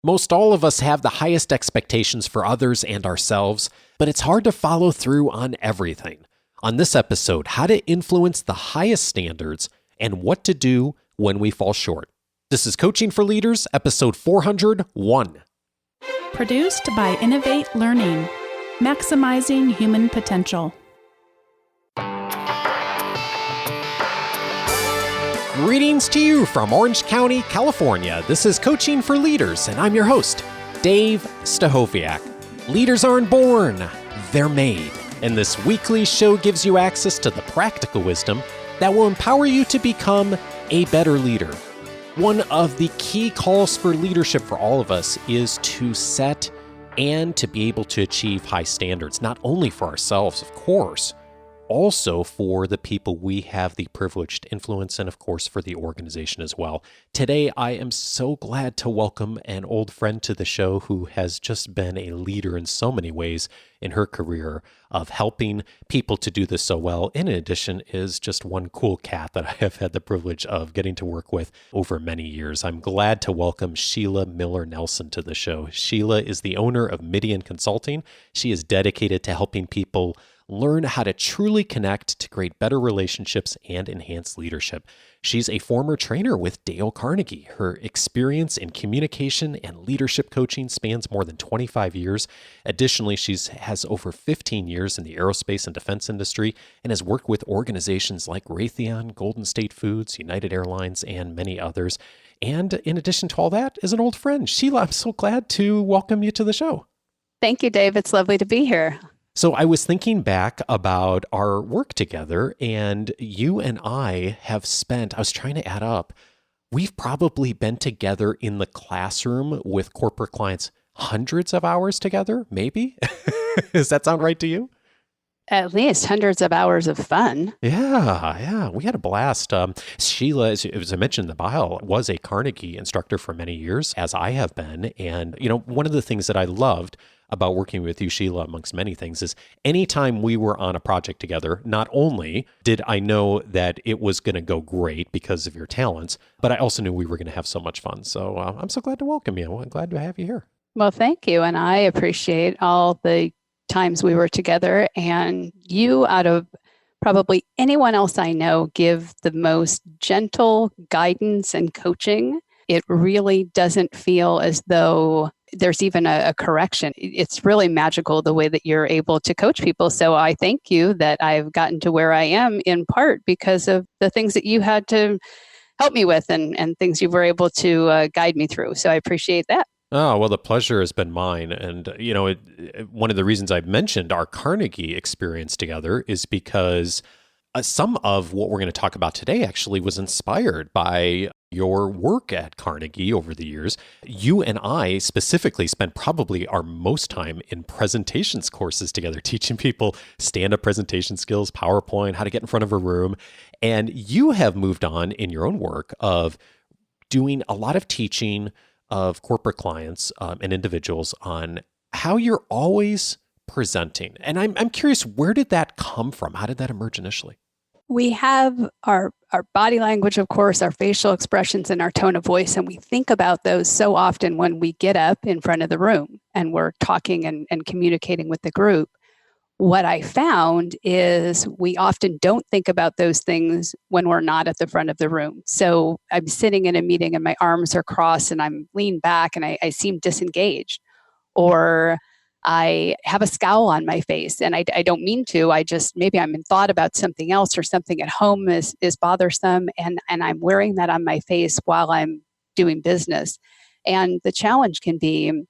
Most all of us have the highest expectations for others and ourselves, but it's hard to follow through on everything. On this episode, how to influence the highest standards and what to do when we fall short. This is Coaching for Leaders, episode 401. Produced by Innovate Learning, maximizing human potential. Greetings to you from Orange County, California. This is Coaching for Leaders, and I'm your host, Dave Stachowiak. Leaders aren't born, they're made. And this weekly show gives you access to the practical wisdom that will empower you to become a better leader. One of the key calls for leadership for all of us is to set and to be able to achieve high standards, not only for ourselves, of course, also for the people we have the privilege to influence, and of course for the organization as well. Today, I am so glad to welcome an old friend to the show who has just been a leader in so many ways in her career of helping people to do this so well. In addition is just one cool cat that I have had the privilege of getting to work with over many years. I'm glad to welcome Sheila Miller-Nelson to the show. Sheila is the owner of Midian Consulting. She is dedicated to helping people learn how to truly connect to create better relationships and enhance leadership. She's a former trainer with Dale Carnegie. Her experience in communication and leadership coaching spans more than 25 years. Additionally, she has over 15 years in the aerospace and defense industry and has worked with organizations like Raytheon, Golden State Foods, United Airlines, and many others. And in addition to all that, is an old friend. Sheila, I'm so glad to welcome you to the show. Thank you, Dave. It's lovely to be here. So I was thinking back about our work together, and you and I was trying to add up, we've probably been together in the classroom with corporate clients hundreds of hours together, maybe? Does that sound right to you? At least hundreds of hours of fun. Yeah. We had a blast. Sheila, as I mentioned in the bio, was a Carnegie instructor for many years, as I have been. And, one of the things that I loved about working with you, Sheila, amongst many things, is anytime we were on a project together, not only did I know that it was going to go great because of your talents, but I also knew we were going to have so much fun. So I'm so glad to welcome you. I'm glad to have you here. Well, thank you. And I appreciate all the times we were together. And you, out of probably anyone else I know, give the most gentle guidance and coaching. It really doesn't feel as though there's even a correction. It's really magical the way that you're able to coach people. So I thank you that I've gotten to where I am in part because of the things that you had to help me with and things you were able to guide me through. So I appreciate that. Oh, well, the pleasure has been mine. And, one of the reasons I've mentioned our Carnegie experience together is because some of what we're going to talk about today actually was inspired by your work at Carnegie over the years. You and I specifically spent probably our most time in presentations courses together, teaching people stand-up presentation skills, PowerPoint, how to get in front of a room. And you have moved on in your own work of doing a lot of teaching of corporate clients and individuals on how you're always presenting. And I'm curious, where did that come from? How did that emerge initially? We have our body language, of course, our facial expressions and our tone of voice. And we think about those so often when we get up in front of the room and we're talking and communicating with the group. What I found is we often don't think about those things when we're not at the front of the room. So I'm sitting in a meeting and my arms are crossed and I'm leaned back and I seem disengaged. Or I have a scowl on my face and I don't mean to. Maybe I'm in thought about something else or something at home is bothersome and I'm wearing that on my face while I'm doing business. And the challenge can be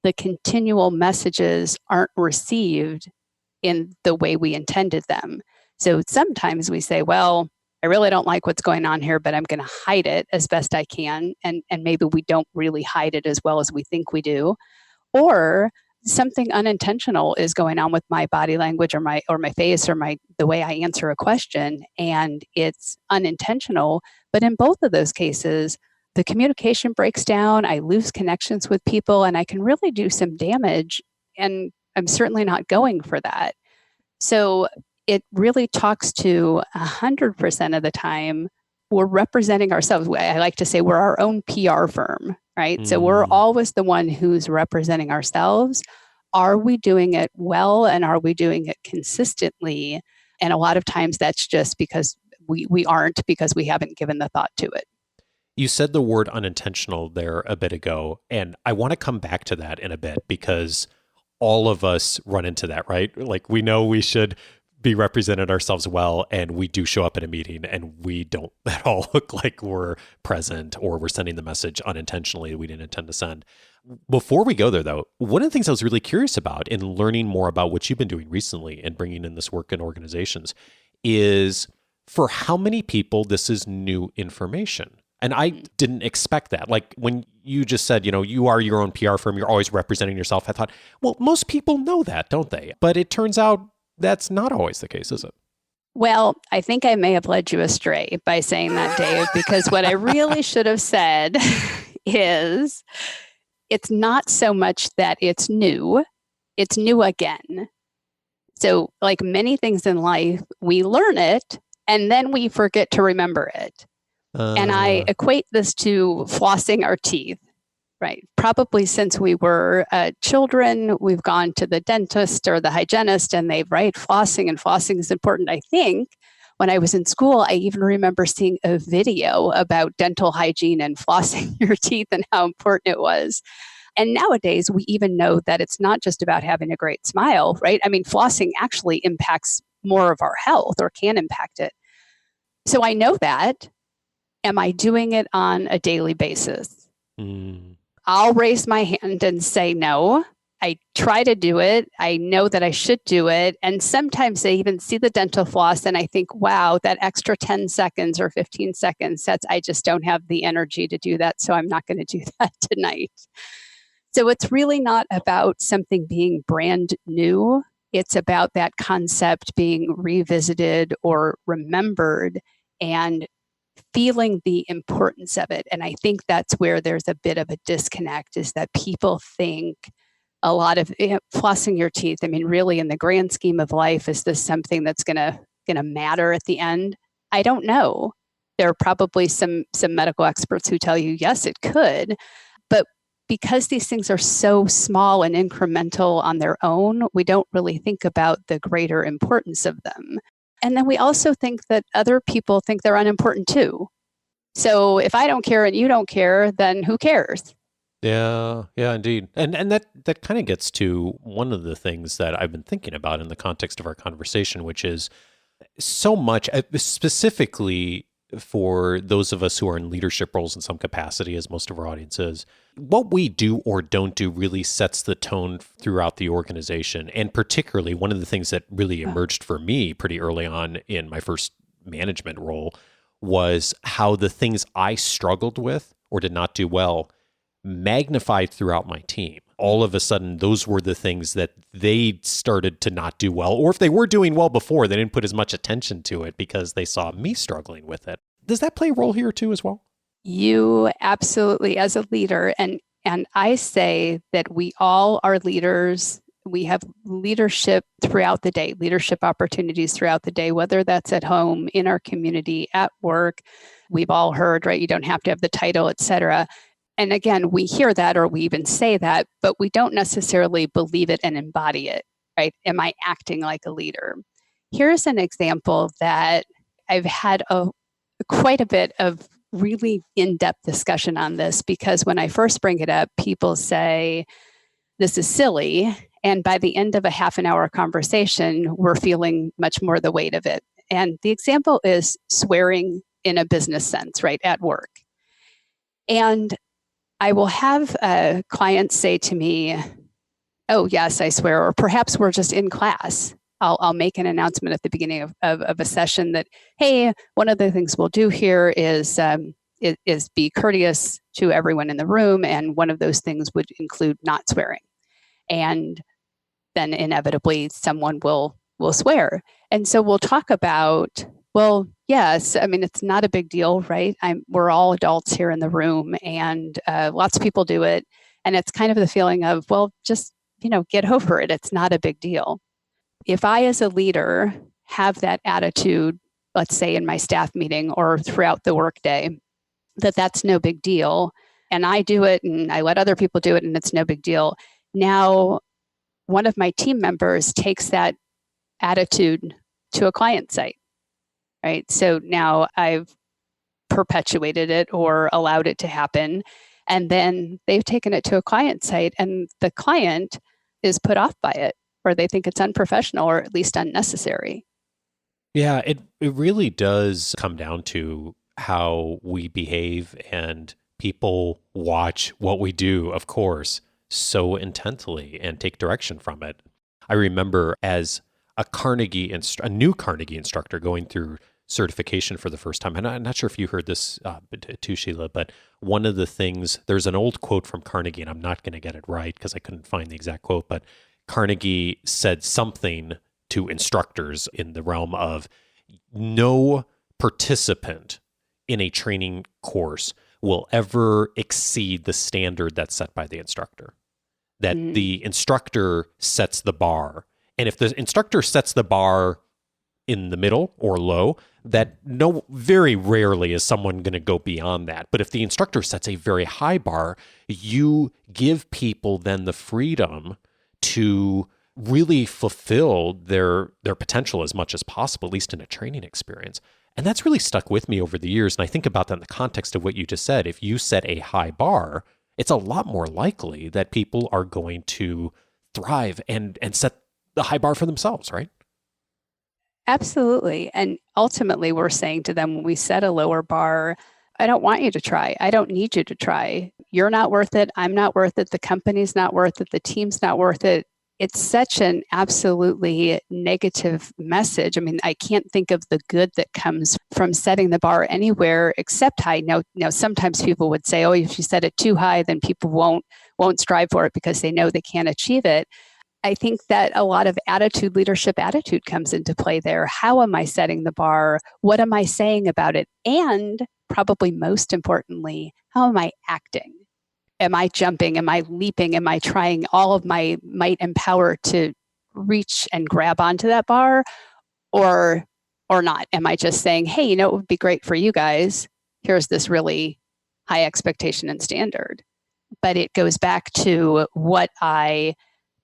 the continual messages aren't received in the way we intended them. So sometimes we say, well, I really don't like what's going on here, but I'm going to hide it as best I can. And maybe we don't really hide it as well as we think we do. Or something unintentional is going on with my body language or my face or the way I answer a question, and it's unintentional. But in both of those cases, the communication breaks down, I lose connections with people, and I can really do some damage. And I'm certainly not going for that. So it really talks to 100% of the time, we're representing ourselves. I like to say we're our own PR firm, right? So we're always the one who's representing ourselves. Are we doing it well, and are we doing it consistently? And a lot of times that's just because we aren't, because we haven't given the thought to it. You said the word unintentional there a bit ago, and I want to come back to that in a bit because all of us run into that, right? Like we know we should be represented ourselves well, and we do show up at a meeting and we don't at all look like we're present, or we're sending the message unintentionally we didn't intend to send. Before we go there, though, one of the things I was really curious about in learning more about what you've been doing recently and bringing in this work in organizations is for how many people this is new information. And I didn't expect that. Like when you just said, you are your own PR firm, you're always representing yourself. I thought, well, most people know that, don't they? But it turns out that's not always the case, is it? Well, I think I may have led you astray by saying that, Dave, because what I really should have said is it's not so much that it's new again. So like many things in life, we learn it and then we forget to remember it. And I equate this to flossing our teeth, right? Probably since we were children, we've gone to the dentist or the hygienist and they've, right, flossing is important. I think when I was in school, I even remember seeing a video about dental hygiene and flossing your teeth and how important it was. And nowadays, we even know that it's not just about having a great smile, right? I mean, flossing actually impacts more of our health, or can impact it. So I know that. Am I doing it on a daily basis? I'll raise my hand and say no. I try to do it. I know that I should do it. And sometimes I even see the dental floss and I think, wow, that extra 10 seconds or 15 seconds, I just don't have the energy to do that. So I'm not going to do that tonight. So it's really not about something being brand new. It's about that concept being revisited or remembered and feeling the importance of it. And I think that's where there's a bit of a disconnect, is that people think a lot of flossing your teeth. I mean, really, in the grand scheme of life, is this something that's gonna matter at the end? I don't know. There are probably some medical experts who tell you, yes, it could. But because these things are so small and incremental on their own, we don't really think about the greater importance of them. And then we also think that other people think they're unimportant too. So if I don't care and you don't care, then who cares? Yeah, indeed. And that kind of gets to one of the things that I've been thinking about in the context of our conversation, which is so much, specifically for those of us who are in leadership roles in some capacity, as most of our audience is, what we do or don't do really sets the tone throughout the organization. And particularly, one of the things that really emerged for me pretty early on in my first management role was how the things I struggled with or did not do well magnified throughout my team. All of a sudden, those were the things that they started to not do well. Or if they were doing well before, they didn't put as much attention to it because they saw me struggling with it. Does that play a role here too as well? You absolutely, as a leader, and I say that we all are leaders. We have leadership throughout the day, leadership opportunities throughout the day, whether that's at home, in our community, at work. We've all heard, right? You don't have to have the title, et cetera. And again, we hear that, or we even say that, but we don't necessarily believe it and embody it, right? Am I acting like a leader? Here's an example that I've had quite a bit of really in-depth discussion on this, because when I first bring it up, people say, this is silly. And by the end of a half an hour conversation, we're feeling much more the weight of it. And the example is swearing in a business sense, right, at work. And I will have clients say to me, oh, yes, I swear, or perhaps we're just in class. I'll make an announcement at the beginning of a session that, hey, one of the things we'll do here is be courteous to everyone in the room. And one of those things would include not swearing. And then inevitably someone will swear. And so we'll talk about, well, yes, I mean, it's not a big deal, right? We're all adults here in the room, and lots of people do it. And it's kind of the feeling of, well, just, get over it. It's not a big deal. If I, as a leader, have that attitude, let's say in my staff meeting or throughout the workday, that's no big deal, and I do it and I let other people do it and it's no big deal. Now, one of my team members takes that attitude to a client site, right? So now I've perpetuated it or allowed it to happen. And then they've taken it to a client site and the client is put off by it, or they think it's unprofessional or at least unnecessary. Yeah, it really does come down to how we behave, and people watch what we do, of course, so intently and take direction from it. I remember as a new Carnegie instructor going through certification for the first time, and I'm not sure if you heard this too, Sheila, but one of the things, there's an old quote from Carnegie, and I'm not going to get it right because I couldn't find the exact quote, but Carnegie said something to instructors in the realm of no participant in a training course will ever exceed the standard that's set by the instructor. That the instructor sets the bar. And if the instructor sets the bar in the middle or low, that very rarely is someone going to go beyond that. But if the instructor sets a very high bar, you give people then the freedom to really fulfill their potential as much as possible, at least in a training experience. And that's really stuck with me over the years. And I think about that in the context of what you just said. If you set a high bar, it's a lot more likely that people are going to thrive and set the high bar for themselves, right? Absolutely. And ultimately, we're saying to them when we set a lower bar, I don't want you to try. I don't need you to try. You're not worth it. I'm not worth it. The company's not worth it. The team's not worth it. It's such an absolutely negative message. I mean, I can't think of the good that comes from setting the bar anywhere except high. Now, sometimes people would say, oh, if you set it too high, then people won't strive for it because they know they can't achieve it. I think that a lot of leadership attitude comes into play there. How am I setting the bar? What am I saying about it? And probably most importantly, how am I acting? Am I jumping? Am I leaping? Am I trying all of my might and power to reach and grab onto that bar? Or not? Am I just saying, hey, it would be great for you guys. Here's this really high expectation and standard. But it goes back to what I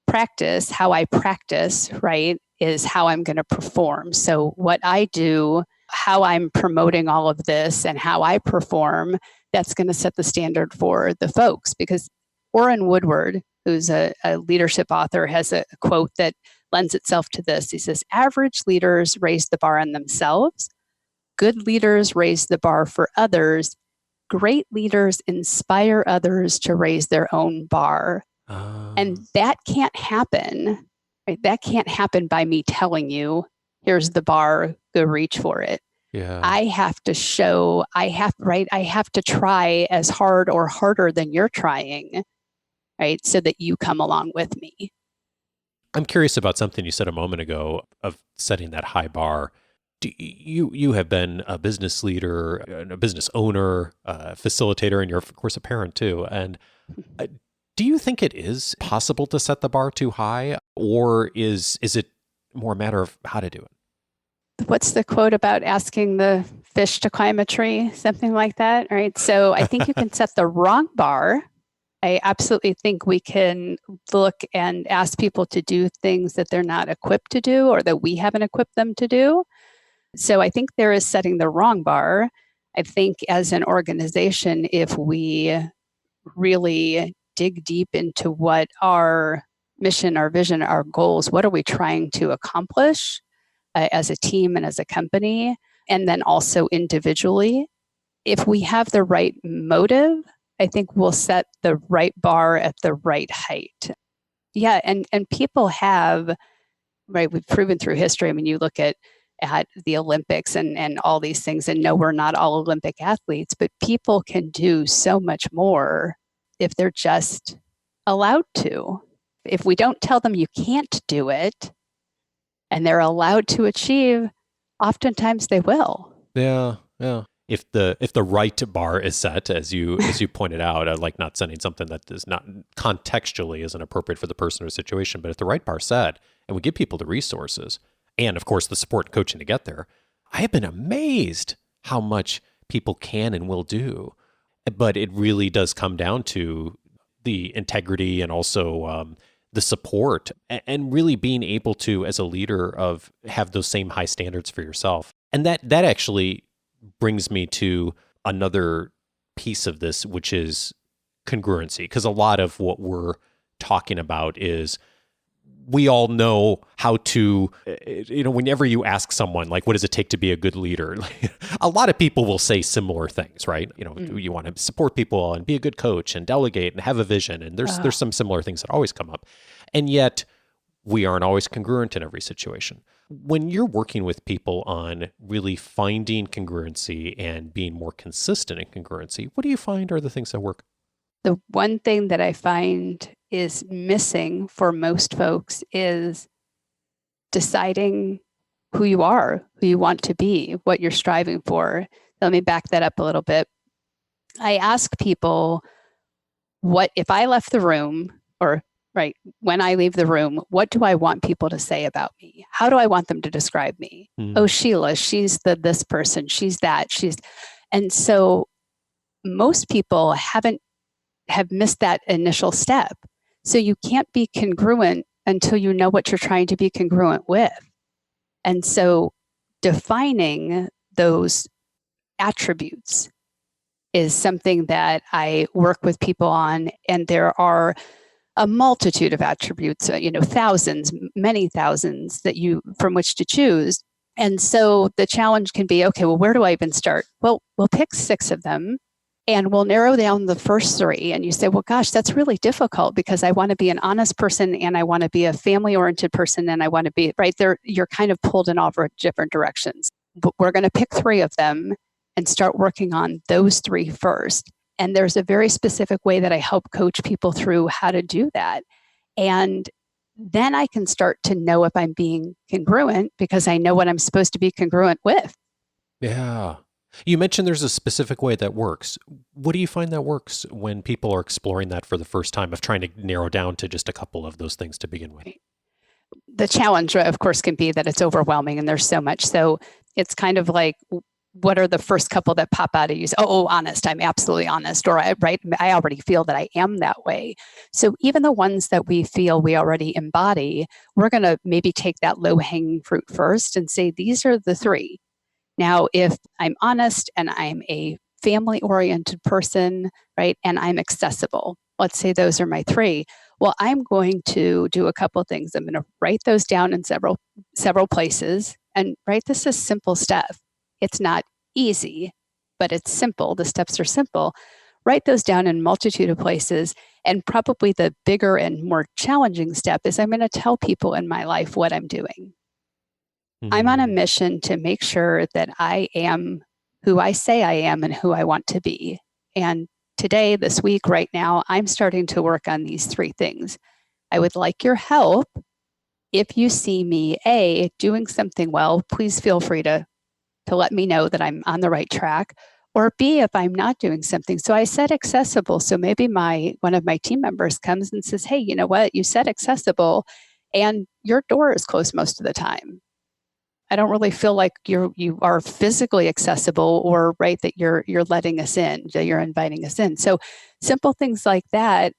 practice, how I practice, right, is how I'm going to perform. So what I do, how I'm promoting all of this and how I perform, that's going to set the standard for the folks. Because Orrin Woodward, who's a leadership author, has a quote that lends itself to this. He says, average leaders raise the bar on themselves. Good leaders raise the bar for others. Great leaders inspire others to raise their own bar. And that can't happen. Right? That can't happen by me telling you, here's the bar, go reach for it. Yeah. I have to try as hard or harder than you're trying, right? So that you come along with me. I'm curious about something you said a moment ago of setting that high bar. You have been a business leader, a business owner, a facilitator, and you're, of course, a parent too. And do you think it is possible to set the bar too high, or is it more a matter of how to do it? What's the quote about asking the fish to climb a tree? Something like that, right? So I think you can set the wrong bar. I absolutely think we can look and ask people to do things that they're not equipped to do or that we haven't equipped them to do. So I think there is setting the wrong bar. I think as an organization, if we really dig deep into what our mission, our vision, our goals, what are we trying to accomplish as a team and as a company, and then also individually, if we have the right motive, I think we'll set the right bar at the right height. Yeah, and people have, right, we've proven through history, I mean, you look at the Olympics and all these things, and no, we're not all Olympic athletes, but people can do so much more if they're just allowed to. If we don't tell them you can't do it and they're allowed to achieve, oftentimes they will. Yeah. If the right bar is set, as you pointed out, I like not sending something that is not contextually isn't appropriate for the person or situation, but if the right bar is set and we give people the resources and of course the support and coaching to get there, I have been amazed how much people can and will do. But it really does come down to the integrity and also the support and really being able to, as a leader, of have those same high standards for yourself. And that actually brings me to another piece of this, which is congruency. Because a lot of what we're talking about is we all know how to, whenever you ask someone, like, what does it take to be a good leader? A lot of people will say similar things, right? You want to support people and be a good coach and delegate and have a vision. And there's some similar things that always come up. And yet we aren't always congruent in every situation. When you're working with people on really finding congruency and being more consistent in congruency, what do you find are the things that work? The one thing that I find is missing for most folks is deciding who you are, who you want to be, what you're striving for. Let me back that up a little bit. I ask people, what if I left the room, or when I leave the room, what do I want people to say about me? How do I want them to describe me? Oh, Sheila, she's this person, she's that, and so most people have missed that initial step. So you can't be congruent until you know what you're trying to be congruent with. And so defining those attributes is something that I work with people on. And there are a multitude of attributes, thousands, many thousands from which to choose. And so the challenge can be, okay, well, where do I even start? Well, we'll pick 6 of them. And we'll narrow down the first 3. And you say, well, gosh, that's really difficult because I want to be an honest person and I want to be a family-oriented person and I want to be right there. You're kind of pulled in all different directions. But we're going to pick 3 of them and start working on those 3 first. And there's a very specific way that I help coach people through how to do that. And then I can start to know if I'm being congruent because I know what I'm supposed to be congruent with. Yeah. You mentioned there's a specific way that works. What do you find that works when people are exploring that for the first time, of trying to narrow down to just a couple of those things to begin with? The challenge, of course, can be that it's overwhelming and there's so much. So it's kind of like, what are the first couple that pop out of you? Oh, honest, I'm absolutely honest. Or I already feel that I am that way. So even the ones that we feel we already embody, we're going to maybe take that low-hanging fruit first and say, these are the 3. Now, if I'm honest and I'm a family-oriented person, right, and I'm accessible, let's say those are my 3. Well, I'm going to do a couple of things. I'm going to write those down in several places. And this is simple stuff. It's not easy, but it's simple. The steps are simple. Write those down in a multitude of places. And probably the bigger and more challenging step is I'm going to tell people in my life what I'm doing. I'm on a mission to make sure that I am who I say I am and who I want to be. And today, this week, right now, I'm starting to work on these 3 things. I would like your help. If you see me, A, doing something well, please feel free to let me know that I'm on the right track. Or B, if I'm not doing something. So I said accessible. So maybe one of my team members comes and says, hey, you know what? You said accessible and your door is closed most of the time. I don't really feel like you are physically accessible, or that you're letting us in, that you're inviting us in. So simple things like that.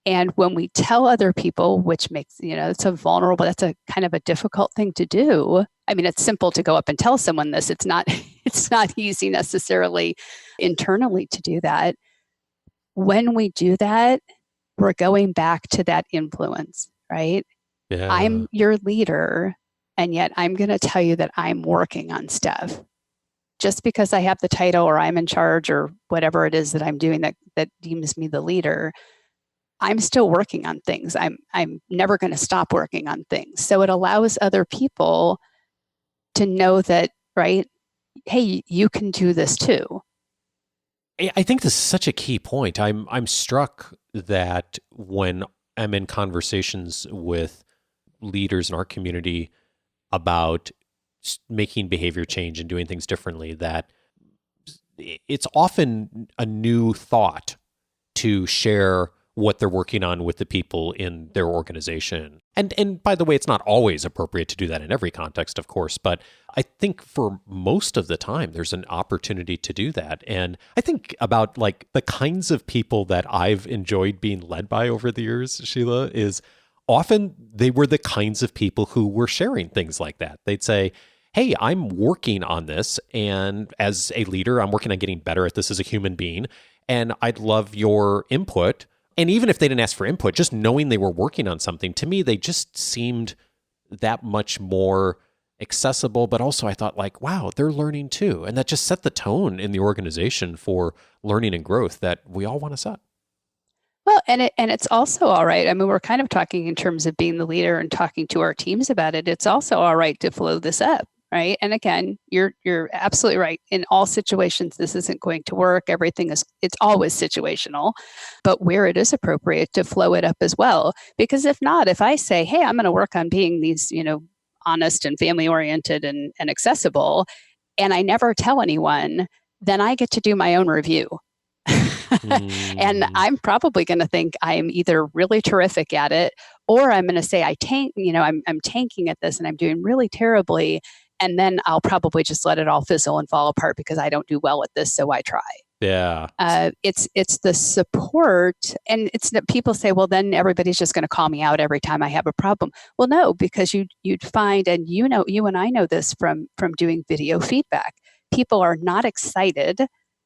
And when we tell other people, which makes, it's that's a kind of a difficult thing to do. I mean, it's simple to go up and tell someone this. It's not easy necessarily internally to do that. When we do that, we're going back to that influence, right? Yeah. I'm your leader. And yet I'm going to tell you that I'm working on stuff. Just because I have the title or I'm in charge or whatever it is that I'm doing that deems me the leader, I'm still working on things. I'm never going to stop working on things. So it allows other people to know that, hey, you can do this too. I think this is such a key point. I'm struck that when I'm in conversations with leaders in our community about making behavior change and doing things differently, that it's often a new thought to share what they're working on with the people in their organization. And by the way, it's not always appropriate to do that in every context, of course, but I think for most of the time, there's an opportunity to do that. And I think about like the kinds of people that I've enjoyed being led by over the years, Sheila, is often they were the kinds of people who were sharing things like that. They'd say, hey, I'm working on this, and as a leader, I'm working on getting better at this as a human being, and I'd love your input. And even if they didn't ask for input, just knowing they were working on something, to me, they just seemed that much more accessible. But also I thought like, wow, they're learning too. And that just set the tone in the organization for learning and growth that we all want to set. Well, and it's also all right. I mean, we're kind of talking in terms of being the leader and talking to our teams about it. It's also all right to flow this up. Right. And again, you're absolutely right. In all situations, this isn't going to work. It's always situational, but where it is appropriate to flow it up as well. Because if not, if I say, hey, I'm going to work on being these, honest and family oriented and accessible, and I never tell anyone, then I get to do my own review. And I'm probably going to think I am either really terrific at it, or I'm going to say I'm tanking at this and I'm doing really terribly. And then I'll probably just let it all fizzle and fall apart because I don't do well at this, so I try. Yeah. It's the support, and it's that people say, well, then everybody's just going to call me out every time I have a problem. Well, no, because you'd find, and you and I know this from doing video feedback, people are not excited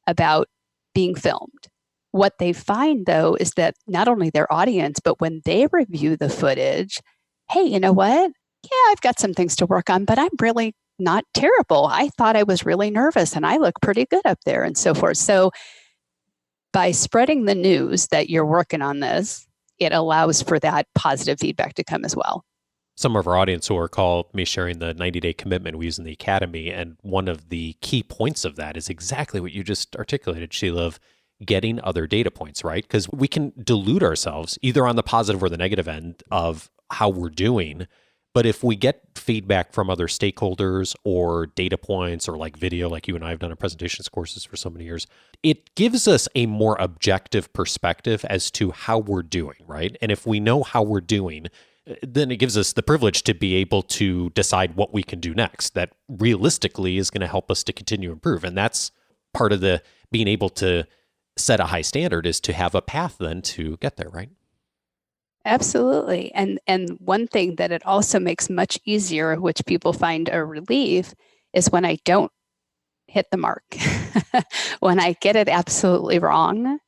about being filmed. What they find, though, is that not only their audience, but when they review the footage, hey, you know what? Yeah, I've got some things to work on, but I'm really not terrible. I thought I was really nervous and I look pretty good up there and so forth. So by spreading the news that you're working on this, it allows for that positive feedback to come as well. Some of our audience will recall me sharing the 90-day commitment we use in the academy. And one of the key points of that is exactly what you just articulated, Sheila, of getting other data points, right? Because we can delude ourselves either on the positive or the negative end of how we're doing. But if we get feedback from other stakeholders or data points or like video, like you and I have done in presentations courses for so many years, it gives us a more objective perspective as to how we're doing, right? And if we know how we're doing, then it gives us the privilege to be able to decide what we can do next that realistically is going to help us to continue to improve. And that's part of the being able to set a high standard, is to have a path then to get there, right? Absolutely. And one thing that it also makes much easier, which people find a relief, is when I don't hit the mark. When I get it absolutely wrong,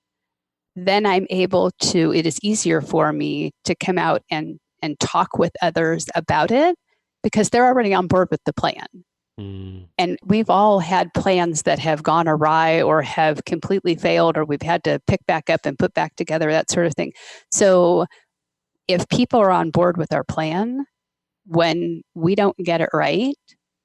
then I'm able to, it is easier for me to come out and talk with others about it because they're already on board with the plan. And we've all had plans that have gone awry or have completely failed, or we've had to pick back up and put back together, that sort of thing. So if people are on board with our plan, when we don't get it right,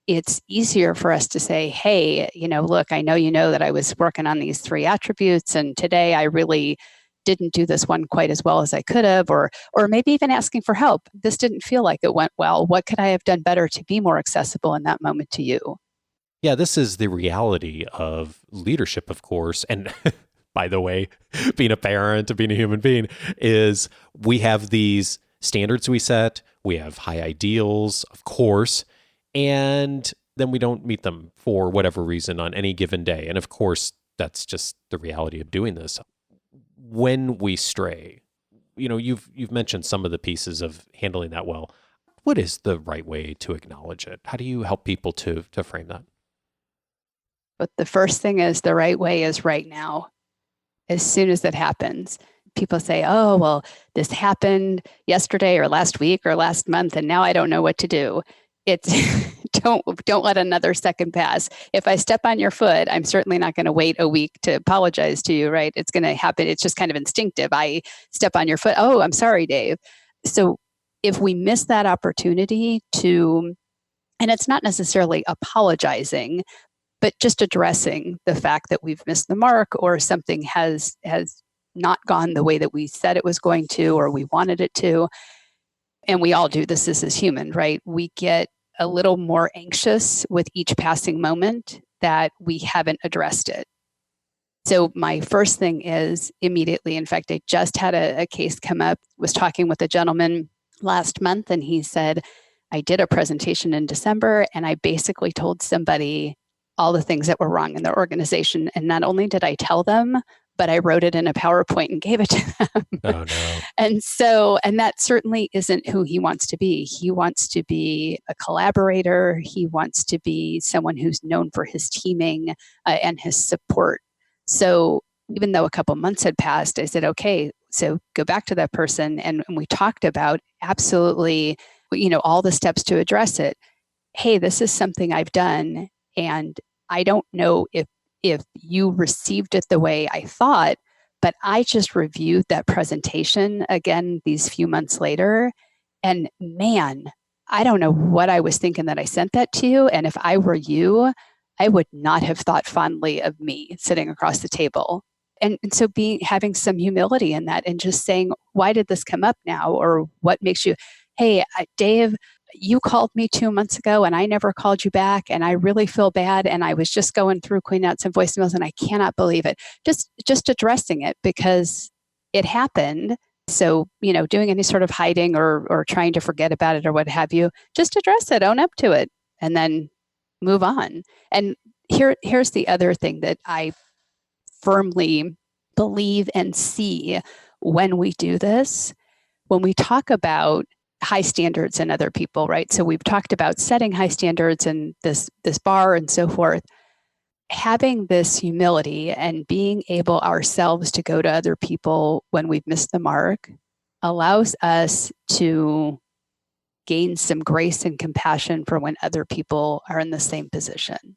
it's easier for us to say, hey, look, I know that I was working on these 3 attributes, and today I really didn't do this one quite as well as I could have, or maybe even asking for help. This didn't feel like it went well. What could I have done better to be more accessible in that moment to you? Yeah, this is the reality of leadership, of course. And by the way, being a parent, being a human being, is we have these standards we set. We have high ideals, of course, and then we don't meet them for whatever reason on any given day. And of course, that's just the reality of doing this. When we stray, you've mentioned some of the pieces of handling that well. What is the right way to acknowledge it? How do you help people to frame that? But the first thing is, the right way is right now. As soon as that happens, people say, oh, well, this happened yesterday or last week or last month, and now I don't know what to do. It's don't let another second pass. If I step on your foot, I'm certainly not going to wait a week to apologize to you, right? It's going to happen. It's just kind of instinctive. I step on your foot. Oh, I'm sorry, Dave. So if we miss that opportunity to, and it's not necessarily apologizing, but just addressing the fact that we've missed the mark, or something has not gone the way that we said it was going to, or we wanted it to. And we all do this. This is human, right? We get a little more anxious with each passing moment that we haven't addressed it. So my first thing is immediately, in fact, I just had a case come up, was talking with a gentleman last month, and he said, I did a presentation in December, and I basically told somebody all the things that were wrong in their organization. And not only did I tell them, but I wrote it in a PowerPoint and gave it to them. Oh, no. And that certainly isn't who he wants to be. He wants to be a collaborator. He wants to be someone who's known for his teaming and his support. So even though a couple months had passed, I said, okay, so go back to that person. And we talked about absolutely, all the steps to address it. Hey, this is something I've done, and I don't know if you received it the way I thought, but I just reviewed that presentation again these few months later. And man, I don't know what I was thinking that I sent that to you. And if I were you, I would not have thought fondly of me sitting across the table. And so having some humility in that and just saying, why did this come up now? Or what makes you, hey, Dave, you called me 2 months ago and I never called you back, and I really feel bad. And I was just going through cleaning out some voicemails and I cannot believe it. Just addressing it because it happened. So, doing any sort of hiding or trying to forget about it or what have you, just address it, own up to it, and then move on. And here's the other thing that I firmly believe and see when we do this, when we talk about high standards in other people, right? So we've talked about setting high standards and this bar and so forth. Having this humility and being able ourselves to go to other people when we've missed the mark allows us to gain some grace and compassion for when other people are in the same position.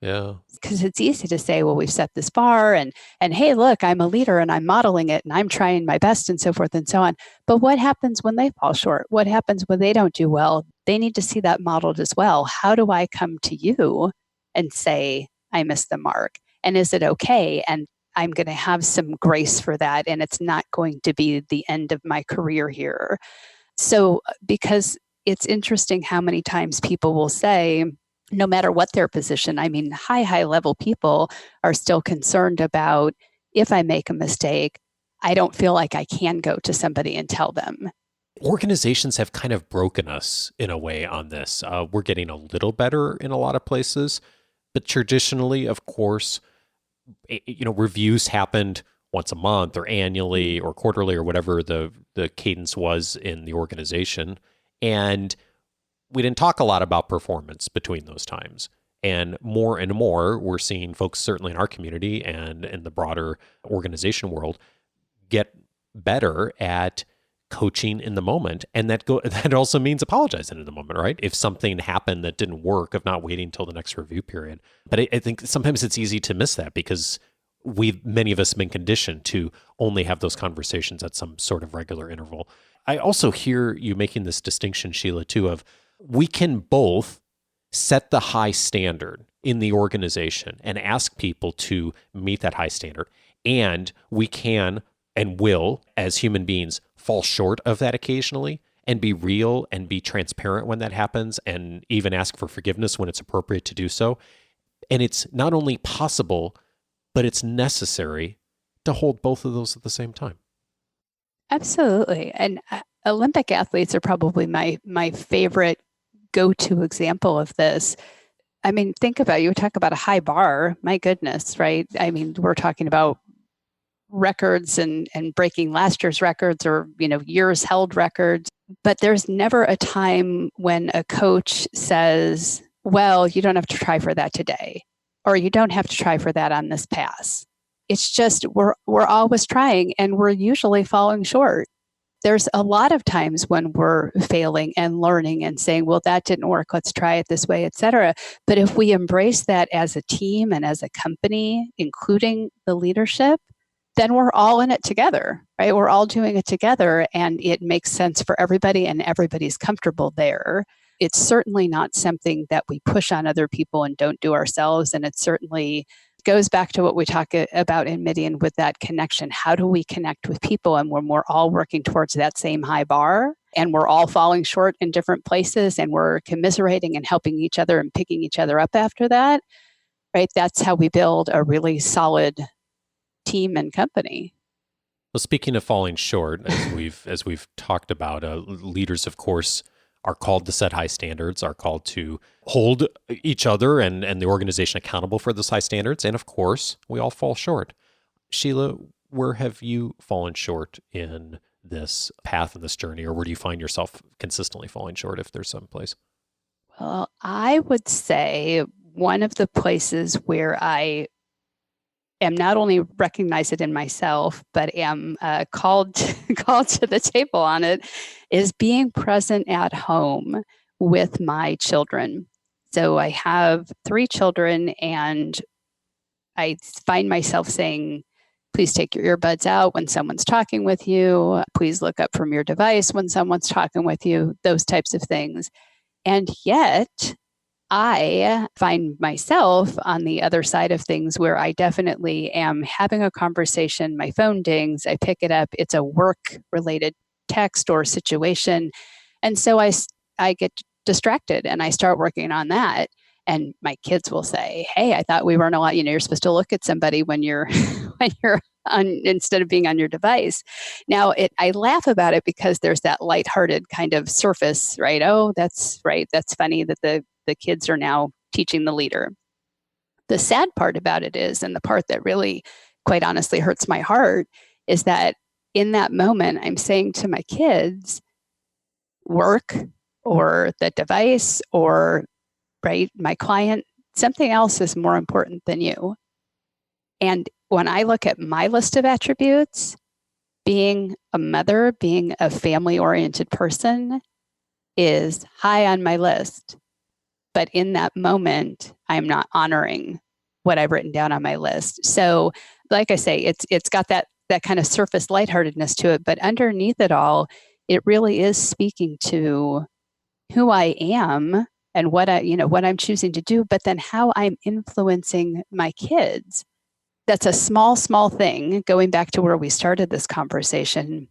Yeah. Because it's easy to say, well, we've set this bar and hey, look, I'm a leader and I'm modeling it and I'm trying my best and so forth and so on. But what happens when they fall short? What happens when they don't do well? They need to see that modeled as well. How do I come to you and say, I missed the mark? And is it okay? And I'm going to have some grace for that. And it's not going to be the end of my career here. So, because it's interesting how many times people will say, no matter what their position, I mean, high level people are still concerned about, if I make a mistake, I don't feel like I can go to somebody and tell them. Organizations have kind of broken us in a way on this. We're getting a little better in a lot of places, but traditionally, of course, reviews happened once a month or annually or quarterly or whatever the cadence was in the organization. And we didn't talk a lot about performance between those times. And more, we're seeing folks, certainly in our community and in the broader organization world, get better at coaching in the moment. And that also means apologizing in the moment, right? If something happened that didn't work, of not waiting until the next review period. But I think sometimes it's easy to miss that because many of us have been conditioned to only have those conversations at some sort of regular interval. I also hear you making this distinction, Sheila, too, of we can both set the high standard in the organization and ask people to meet that high standard. And we can and will, as human beings, fall short of that occasionally and be real and be transparent when that happens and even ask for forgiveness when it's appropriate to do so. And it's not only possible, but it's necessary to hold both of those at the same time. Absolutely. And Olympic athletes are probably my favorite go-to example of this. I mean, think about it. You talk about a high bar. My goodness, right? I mean, we're talking about records and breaking last year's records or, years held records. But there's never a time when a coach says, well, you don't have to try for that today, or you don't have to try for that on this pass. It's just we're always trying and we're usually falling short. There's a lot of times when we're failing and learning and saying, well, that didn't work. Let's try it this way, et cetera. But if we embrace that as a team and as a company, including the leadership, then we're all in it together, right? We're all doing it together and it makes sense for everybody and everybody's comfortable there. It's certainly not something that we push on other people and don't do ourselves. And it certainly goes back to what we talk about in Midian with that connection. How do we connect with people? And when we're all working towards that same high bar and we're all falling short in different places and we're commiserating and helping each other and picking each other up after that, right? That's how we build a really solid team and company. Well, speaking of falling short, as we've talked about, leaders, of course, are called to set high standards, are called to hold each other and the organization accountable for those high standards. And of course, we all fall short. Sheila, where have you fallen short in this path and this journey, or where do you find yourself consistently falling short if there's some place? Well, I would say one of the places where I am not only recognize it in myself, but am called to the table on it, is being present at home with my children. So I have 3 children, and I find myself saying, please take your earbuds out when someone's talking with you. Please look up from your device when someone's talking with you, those types of things. And yet, I find myself on the other side of things where I definitely am having a conversation, my phone dings, I pick it up, it's a work-related text or situation. And so I get distracted and I start working on that. And my kids will say, hey, I thought we weren't allowed, you're supposed to look at somebody when you're when you're on, instead of being on your device. Now, I laugh about it because there's that lighthearted kind of surface, right? Oh, that's right. That's funny that the kids are now teaching the leader. The sad part about it is, and the part that really, quite honestly, hurts my heart, is that in that moment, I'm saying to my kids, work or the device or, right, my client, something else is more important than you. And when I look at my list of attributes, being a mother, being a family-oriented person is high on my list. But in that moment, I'm not honoring what I've written down on my list. So, like I say, it's got that kind of surface lightheartedness to it, but underneath it all, it really is speaking to who I am and what what I'm choosing to do, but then how I'm influencing my kids. That's a small thing, going back to where we started this conversation,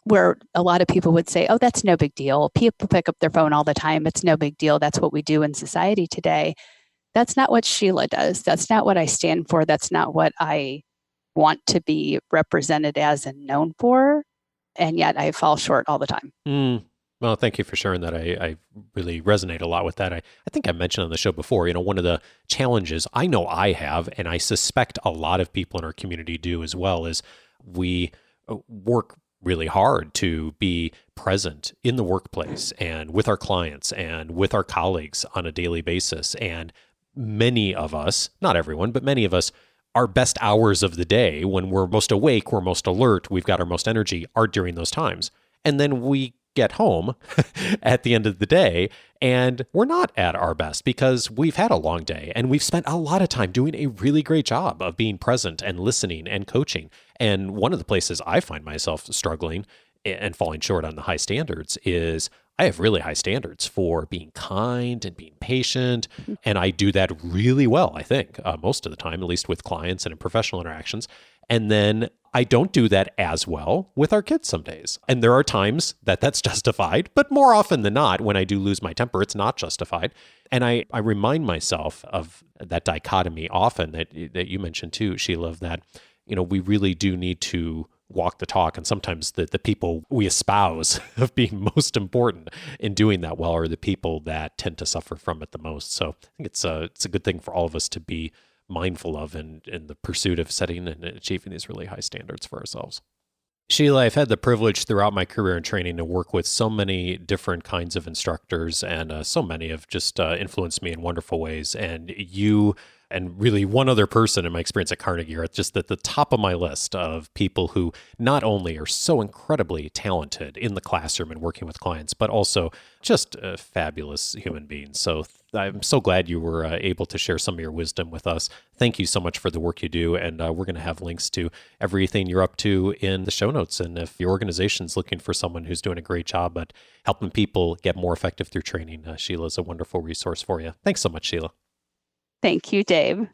where a lot of people would say, oh, that's no big deal. People pick up their phone all the time. It's no big deal. That's what we do in society today. That's not what Sheila does. That's not what I stand for. That's not what I want to be represented as and known for. And yet I fall short all the time. Well, thank you for sharing that. I really resonate a lot with that. I think I mentioned on the show before, one of the challenges I know I have, and I suspect a lot of people in our community do as well, is we work really hard to be present in the workplace and with our clients and with our colleagues on a daily basis. And many of us, not everyone, but many of us, our best hours of the day, when we're most awake, we're most alert, we've got our most energy, are during those times. And then we get home at the end of the day and we're not at our best because we've had a long day and we've spent a lot of time doing a really great job of being present and listening and coaching. And one of the places I find myself struggling and falling short on the high standards is I have really high standards for being kind and being patient. And I do that really well, I think, most of the time, at least with clients and in professional interactions. And then I don't do that as well with our kids some days. And there are times that that's justified, but more often than not, when I do lose my temper, it's not justified. And I remind myself of that dichotomy often that you mentioned too, Sheila, of that, we really do need to walk the talk. And sometimes the people we espouse of being most important in doing that well are the people that tend to suffer from it the most. So I think it's a good thing for all of us to be mindful of in the pursuit of setting and achieving these really high standards for ourselves. Sheila, I've had the privilege throughout my career in training to work with so many different kinds of instructors, and so many have just influenced me in wonderful ways. And you and really one other person in my experience at Carnegie are just at the top of my list of people who not only are so incredibly talented in the classroom and working with clients, but also just fabulous human beings. So I'm so glad you were able to share some of your wisdom with us. Thank you so much for the work you do. And we're going to have links to everything you're up to in the show notes. And if your organization's looking for someone who's doing a great job at helping people get more effective through training, Sheila's a wonderful resource for you. Thanks so much, Sheila. Thank you, Dave.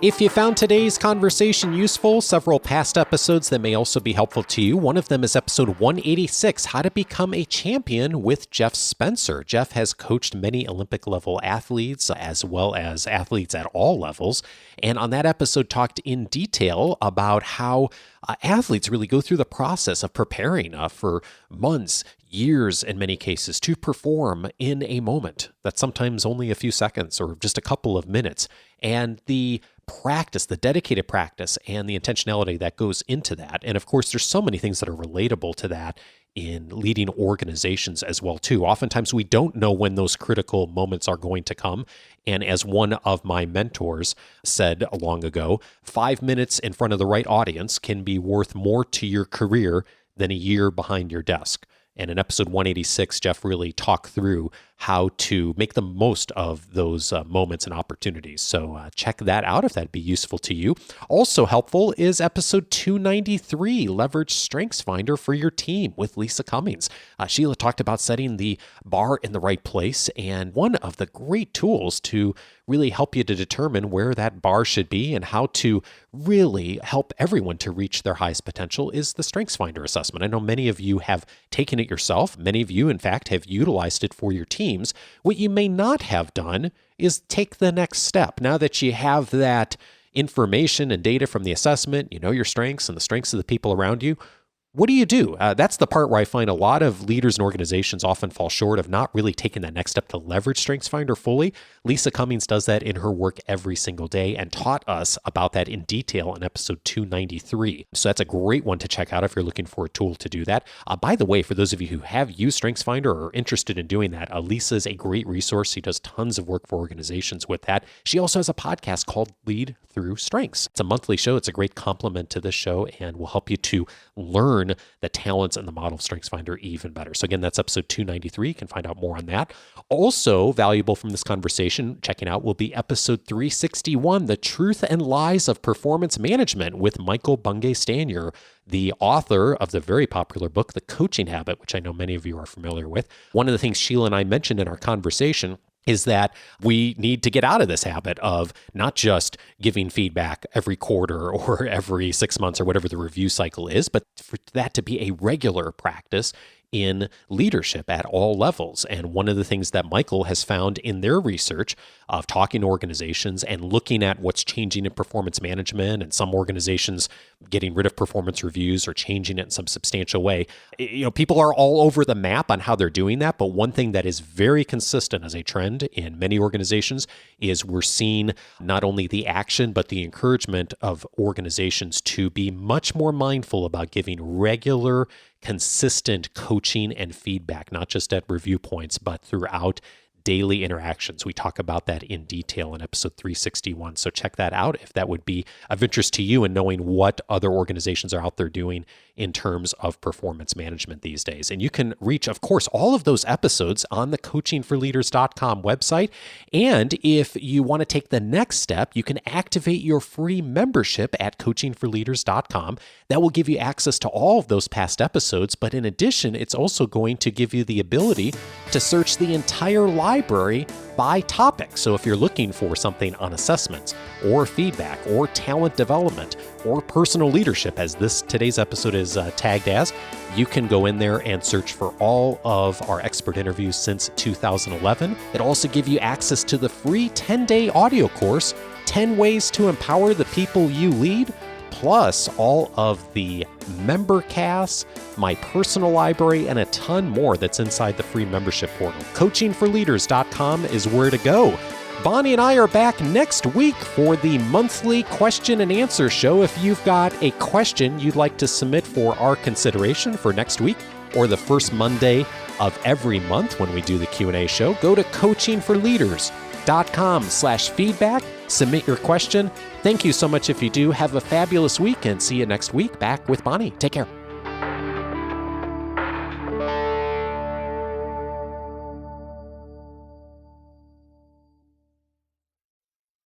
If you found today's conversation useful, several past episodes that may also be helpful to you. One of them is episode 186, How to Become a Champion with Jeff Spencer. Jeff has coached many Olympic-level athletes as well as athletes at all levels. And on that episode, talked in detail about how athletes really go through the process of preparing for months, years in many cases, to perform in a moment that's sometimes only a few seconds or just a couple of minutes. And the practice, the dedicated practice and the intentionality that goes into that. And of course, there's so many things that are relatable to that in leading organizations as well, too. Oftentimes, we don't know when those critical moments are going to come. And as one of my mentors said long ago, 5 minutes in front of the right audience can be worth more to your career than a year behind your desk. And in episode 186, Jeff really talked through how to make the most of those moments and opportunities. So check that out if that'd be useful to you. Also helpful is episode 293, Leverage StrengthsFinder for your team with Lisa Cummings. Sheila talked about setting the bar in the right place, and one of the great tools to really help you to determine where that bar should be and how to really help everyone to reach their highest potential is the StrengthsFinder assessment. I know many of you have taken it yourself. Many of you, in fact, have utilized it for your teams. What you may not have done is take the next step. Now that you have that information and data from the assessment, you know your strengths and the strengths of the people around you, what do? That's the part where I find a lot of leaders and organizations often fall short of not really taking that next step to leverage StrengthsFinder fully. Lisa Cummings does that in her work every single day and taught us about that in detail in episode 293. So that's a great one to check out if you're looking for a tool to do that. By the way, for those of you who have used StrengthsFinder or are interested in doing that, Lisa is a great resource. She does tons of work for organizations with that. She also has a podcast called Lead Through Strengths. It's a monthly show. It's a great complement to this show and will help you to learn the talents and the model of StrengthsFinder even better. So again, that's episode 293. You can find out more on that. Also valuable from this conversation, checking out, will be episode 361, The Truth and Lies of Performance Management with Michael Bungay-Stanier, the author of the very popular book, The Coaching Habit, which I know many of you are familiar with. One of the things Sheila and I mentioned in our conversation is that we need to get out of this habit of not just giving feedback every quarter or every 6 months or whatever the review cycle is, but for that to be a regular practice in leadership at all levels. And one of the things that Michael has found in their research of talking to organizations and looking at what's changing in performance management and some organizations getting rid of performance reviews or changing it in some substantial way, people are all over the map on how they're doing that. But one thing that is very consistent as a trend in many organizations is we're seeing not only the action, but the encouragement of organizations to be much more mindful about giving regular, consistent coaching and feedback, not just at review points, but throughout daily interactions. We talk about that in detail in episode 361. So check that out if that would be of interest to you and knowing what other organizations are out there doing in terms of performance management these days. And you can reach, of course, all of those episodes on the coachingforleaders.com website. And if you want to take the next step, you can activate your free membership at coachingforleaders.com. That will give you access to all of those past episodes. But in addition, it's also going to give you the ability to search the entire library by topic. So if you're looking for something on assessments or feedback or talent development or personal leadership, as today's episode is tagged as, you can go in there and search for all of our expert interviews since 2011. It'll also give you access to the free 10-day audio course, 10 Ways to Empower the People You Lead, plus all of the member casts, my personal library, and a ton more that's inside the free membership portal. Coachingforleaders.com is where to go. Bonnie and I are back next week for the monthly question and answer show. If you've got a question you'd like to submit for our consideration for next week or the first Monday of every month when we do the Q&A show, go to coachingforleaders.com/feedback. Submit your question. Thank you so much if you do. Have a fabulous week and see you next week back with Bonnie. Take care.